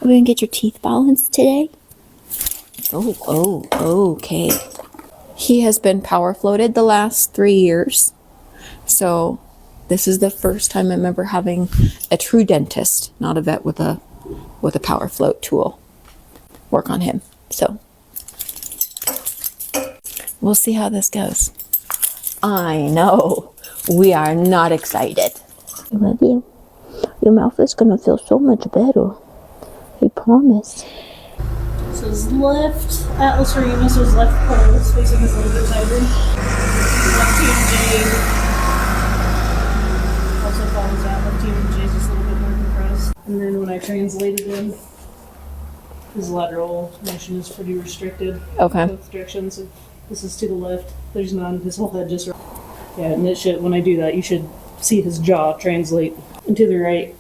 Are we gonna get your teeth balanced today? Oh, okay. He has been power floated the last 3 years. So this is the first time I remember having a true dentist, not a vet with a power float tool, work on him. So we'll see how this goes. I know we are not excited. I love you. Your mouth is gonna feel so much better. I promise. So his left atlas ramus, his left pole is facing us a little bit tighter. Left TMJ also follows that. Left TMJ is just a little bit more compressed. And then when I translated him, his lateral motion is pretty restricted. Okay. Both directions. If this is to the left, there's none. His whole head just. Yeah, and it should, when I do that, you should see his jaw translate. And to the right,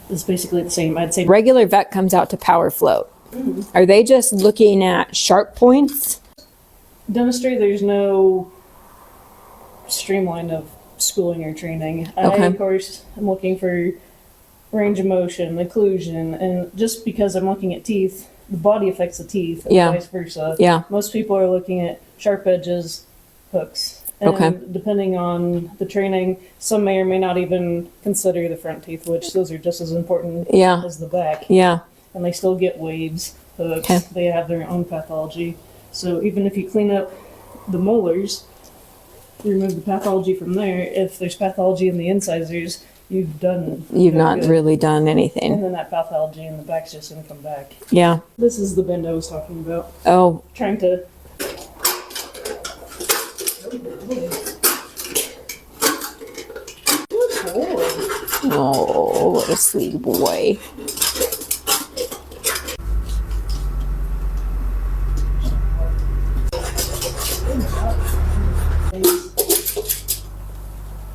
it's basically the same. I'd say Regular vet comes out to power float. Are they just looking at sharp points? dentistry, there's no streamline of schooling or training. Okay. I, of course, am looking for range of motion, occlusion, and just because I'm looking at teeth, the body affects the teeth, and Yeah. vice versa. Yeah. Most people are looking at sharp edges, hooks. And Okay. depending on the training, some may or may not even consider the front teeth, which those are just as important Yeah. as the back. Yeah. And they still get waves, hooks. Okay. They have their own pathology. So even if you clean up the molars, remove the pathology from there, if there's pathology in the incisors, you've not good. really done And anything. then that pathology in the back's just going to come back. Yeah. This is the bend I was talking about. Oh, Trying to. oh, what a sweet boy.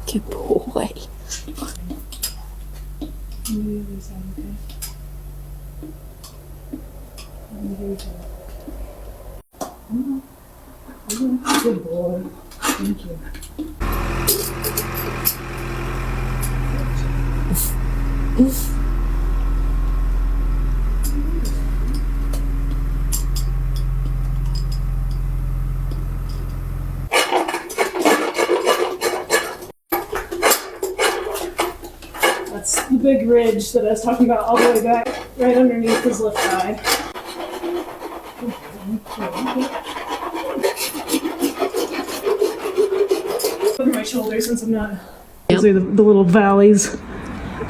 Good boy. Good boy. Thank you. That's the big ridge that I was talking about all the way back, right underneath his left eye. Over my shoulder since I'm not. These are the little valleys.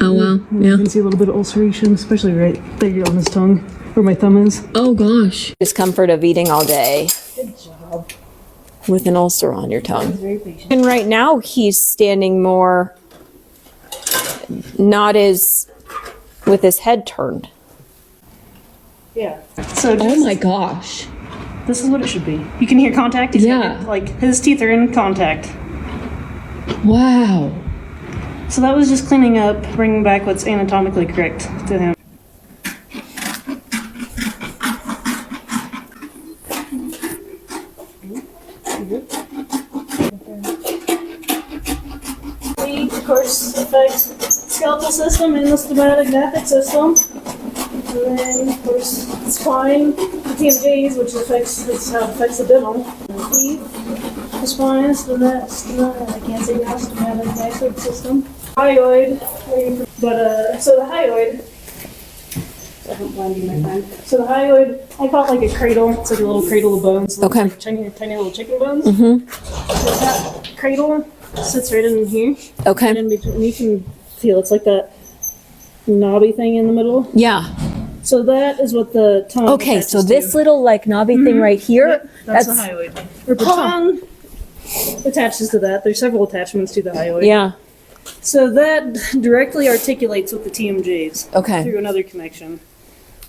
Oh, wow. You can see a little bit of ulceration, especially right there on his tongue, where my thumb is. Oh, gosh. Discomfort of eating all day Good job. with an ulcer on your tongue. Very patient. And right now he's standing more, not as, with his head turned. Yeah. So Oh just, my gosh. this is what it should be. You can hear contact. He's Yeah. got, like his teeth are in contact. Wow. So that was just cleaning up, bringing back what's anatomically correct to him. We, of course, affect skeletal system and the stomatognathic system. And then, of course, spine, the TMJs, which that's how it affects the dental. Teeth, the spine, I can't say now, stomatognathic system. Hyoid, so the hyoid, I don't mind you, my friend. So the hyoid, I call it like a cradle. It's like a little cradle of bones. Okay. Like tiny little chicken bones. Mm-hmm. So that cradle sits right in here. Okay. And in between, you can feel it's like that knobby thing in the middle. Yeah. So that is what the tongue Okay, attaches so this to. little like knobby thing right here, Yep, that's the hyoid. Or the tongue attaches to that. There's several attachments to the hyoid. yeah. So that directly articulates with the TMJs Okay. through another connection.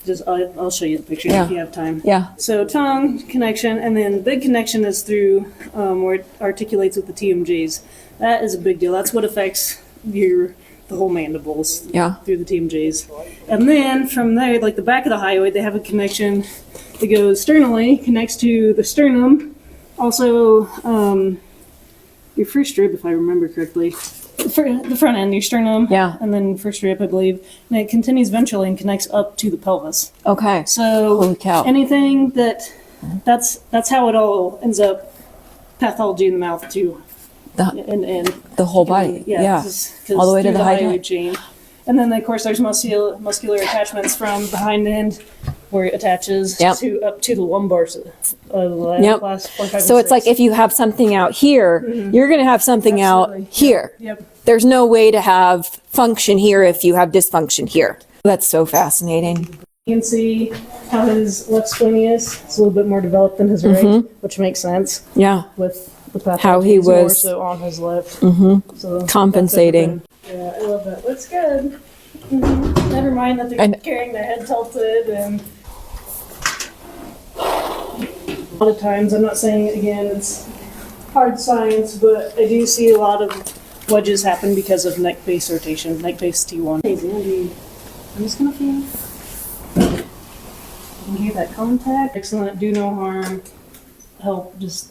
Just I'll show you the picture Yeah. if you have time. Yeah. So tongue connection, and then the big connection is through where it articulates with the TMJs. That is a big deal. That's what affects the whole mandibles. Yeah. Through the TMJs. And then from there, like the back of the hyoid, they have a connection that goes sternally, connects to the sternum. Also, your first rib, if I remember correctly. For the front end, your sternum. Yeah. And then first rib, I believe. And it continues ventrally and connects up to the pelvis. Okay. So Holy cow. anything that's how it all ends up pathology in the mouth too. And The whole body. Yeah. 'cause All the way to through the hyoid hyoid. chain. And then of course there's muscular attachments from the hind end where it attaches Yep. to up to the lumbar. Yep. Last 4, 5, So and it's like 6. if you have something out here, you're going to have something Absolutely. out here. Yep. There's no way to have function here if you have dysfunction here. That's so fascinating. You can see how his left splenius is a little bit more developed than his right, which makes sense Yeah. with the pathology. How he It's more was- so on his left. So Compensating. yeah, I love that. Looks good. Never mind that they're carrying their head tilted and a lot of times, I'm not saying again it's hard science, but I do see a lot of wedges happen because of neck base rotation, neck base T1. Hey, Andy, I'm just gonna feel. You can hear that contact. Excellent. Do no harm. Help. Just.